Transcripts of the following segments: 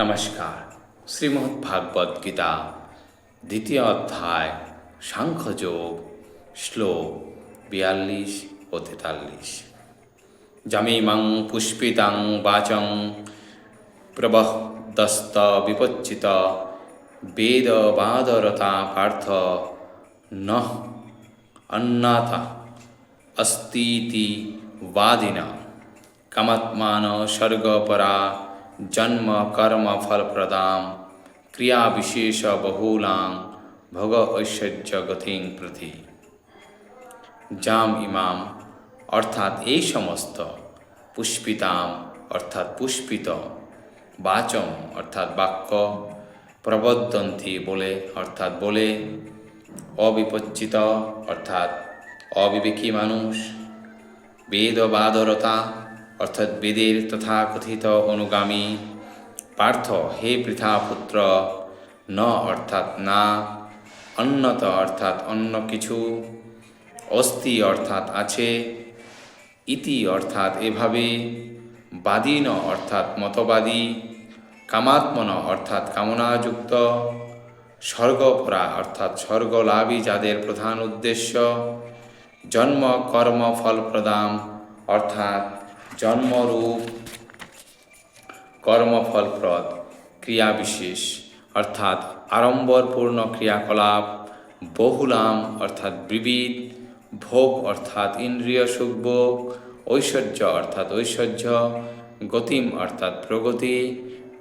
নমস্কার। শ্রীমদ্ভাগবত গীতা দ্বিতীয় অধ্যায় সাংখ্যযোগ শ্লোক 42 ও 43। যমিমং পুষ্পিতং বাচং প্রবহদস্ত বিপচ্চিত বেদবাদরতা পার্থ নঃ অন্নাথ अस्तीति वादिना कामात्मान सर्गपरा जन्म कर्म फल प्रदाम क्रिया विशेष बहुलां भोग ऐश्वर्य गतिं प्रति। जाम इमाम अर्थात এই সমস্ত পুষ্পিতাম অর্থাৎ পুষ্পিত, বাচম অর্থাৎ বাক্য, প্রবদন্তি বলে অর্থাৎ বলে, অবিপচ্চিত অর্থাৎ অবিবেকী মানুষ, বেদবাদরতা অর্থাৎ বেদের তথাকথিত অনুগামী, পার্থ হে পৃথা পুত্র, ন অর্থাৎ না, অন্যত অর্থাৎ অন্য কিছু, অস্তি অর্থাৎ আছে, ইতি অর্থাৎ এভাবে, বাদীন অর্থাৎ মতবাদী, কামাত্মন অর্থাৎ কামনাযুক্ত, স্বর্গপরা অর্থাৎ স্বর্গলাভী যাদের প্রধান উদ্দেশ্য, জন্ম কর্ম ফল প্রদান অর্থাৎ জন্মরূপ কর্মফলপ্রদ, ক্রিয়া বিশেষ অর্থাৎ আড়ম্বরপূর্ণ ক্রিয়াকলাপ, বহুলাম অর্থাৎ বিবিধ, ভোগ অর্থাৎ ইন্দ্রিয় সুখভোগ, ঐশ্বর্য অর্থাৎ ঐশ্বর্য, গতিম অর্থাৎ প্রগতি,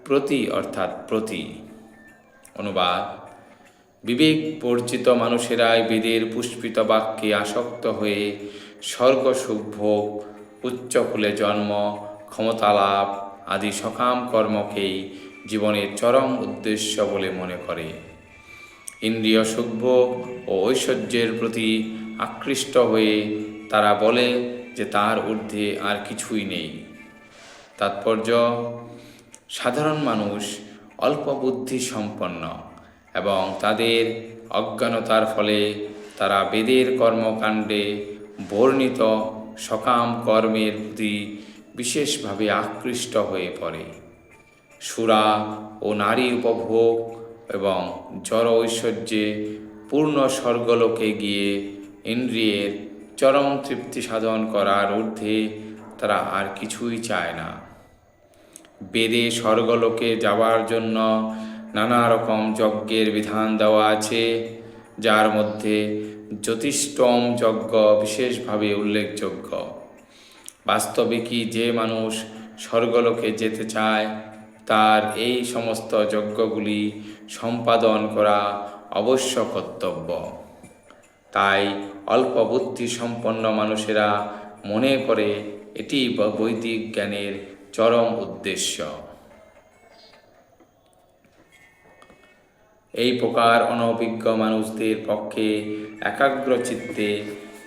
প্রতি অর্থাৎ প্রতি। অনুবাদ: বিবেক বর্জিত মানুষেরাই বেদের পুষ্পিত বাক্যে আসক্ত হয়ে স্বর্গ সুখভোগ, উচ্চকুলে জন্ম, ক্ষমতা লাভ আদি সকাম কর্মকেই জীবনের চরম উদ্দেশ্য বলে মনে করে। ইন্দ্রিয় সুখভোগ ও ঐশ্বর্যের প্রতি আকৃষ্ট হয়ে তারা বলে যে তার ঊর্ধ্বে আর কিছুই নেই। তাৎপর্য: সাধারণ মানুষ অল্প বুদ্ধি সম্পন্ন এবং তাদের অজ্ঞানতার ফলে তারা বেদের কর্মকাণ্ডে বর্ণিত সকাম কর্মের প্রতি বিশেষভাবে আকৃষ্ট হয়ে পড়ে। সুরা ও নারী উপভোগ এবং জড় ঐশ্বর্যে পূর্ণ স্বর্গলোকে গিয়ে ইন্দ্রিয়ের চরম তৃপ্তি সাধন করার ঊর্ধ্বে তারা আর কিছুই চায় না। বেদে স্বর্গলোকে যাওয়ার জন্য নানা রকম যজ্ঞের বিধান দেওয়া আছে, যার মধ্যে জ্যোতিষ্ঠম যজ্ঞ বিশেষভাবে উল্লেখযোগ্য। বাস্তবিকই যে মানুষ স্বর্গলোকে যেতে চায় তার এই সমস্ত যজ্ঞগুলি সম্পাদন করা অবশ্য কর্তব্য। তাই অল্প বুদ্ধি সম্পন্ন মানুষেরা মনে করে এটি বৈদিক জ্ঞানের চরম উদ্দেশ্য। এই প্রকার অনভিজ্ঞ মানুষদের পক্ষে একাগ্র চিত্তে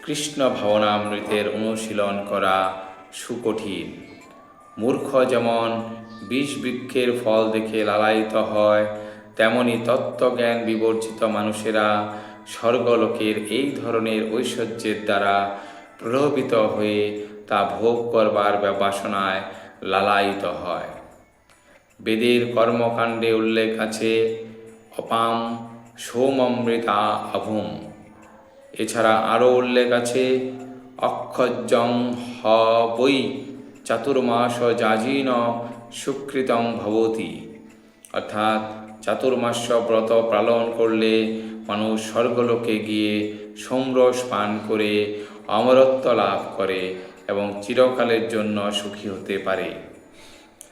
কৃষ্ণ ভাবনামৃতের অনুশীলন করা সুকঠিন। মূর্খ যেমন বিষ বৃক্ষের ফল দেখে লালায়িত হয়, তেমনি তত্ত্বজ্ঞান বিবর্জিত মানুষেরা স্বর্গলোকের এই ধরনের ঐশ্বর্যের দ্বারা প্রলোভিত হয়ে তা ভোগ করবার বাসনায় লালায়িত হয়। বেদের কর্মকাণ্ডে উল্লেখ আছে অপাম সোমমৃতা অভুম। এছাড়া আরও উল্লেখ আছে অক্ষজ্জং হ বৈ চাতুর্মাস যাজিন সুকৃতং ভবতি, অর্থাৎ চাতুর্মাস্য ব্রত পালন করলে মানুষ স্বর্গলোকে গিয়ে সোমরস পান করে অমরত্ব লাভ করে এবং চিরকালের জন্য সুখী হতে পারে।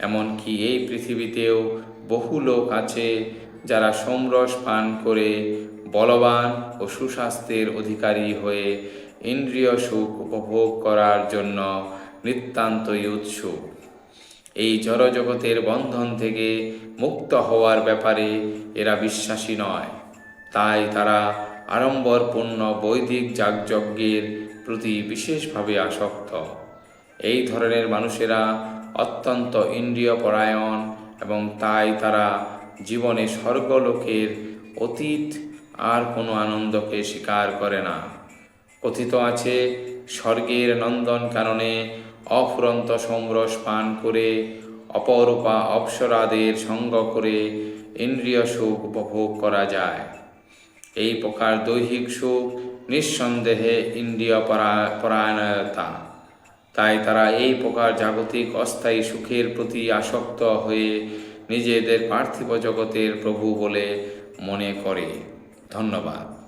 এমনকি এই পৃথিবীতেও বহু লোক আছে যারা সোমরস পান করে বলবান ও সুস্বাস্থ্যের অধিকারী হয়ে ইন্দ্রিয় সুখ উপভোগ করার জন্য নিতান্তই উৎসুক। এই জড়জগতের বন্ধন থেকে মুক্ত হওয়ার ব্যাপারে এরা বিশ্বাসী নয়, তাই তারা আড়ম্বরপূর্ণ বৈদিক যাগযজ্ঞের প্রতি বিশেষভাবে আসক্ত। এই ধরনের মানুষেরা অত্যন্ত ইন্দ্রিয়পরায়ণ এবং তাই তারা জীবনে স্বর্গলোকের অতীত আর কোনো আনন্দকে স্বীকার করে না। কথিত আছে স্বর্গের নন্দন কাননে অফুরন্ত সোমরস পান করে অপরূপা অপ্সরাদের সঙ্গ করে ইন্দ্রিয় সুখ উপভোগ করা যায়। এই প্রকার দৈহিক সুখ নিঃসন্দেহে ইন্দ্রিয় পরায়ণতা। তাই তারা এই প্রকার জাগতিক অস্থায়ী সুখের প্রতি আসক্ত হয়ে নিজেদের পার্থিব জগতের প্রভু বলে মনে করে। ধন্যবাদ।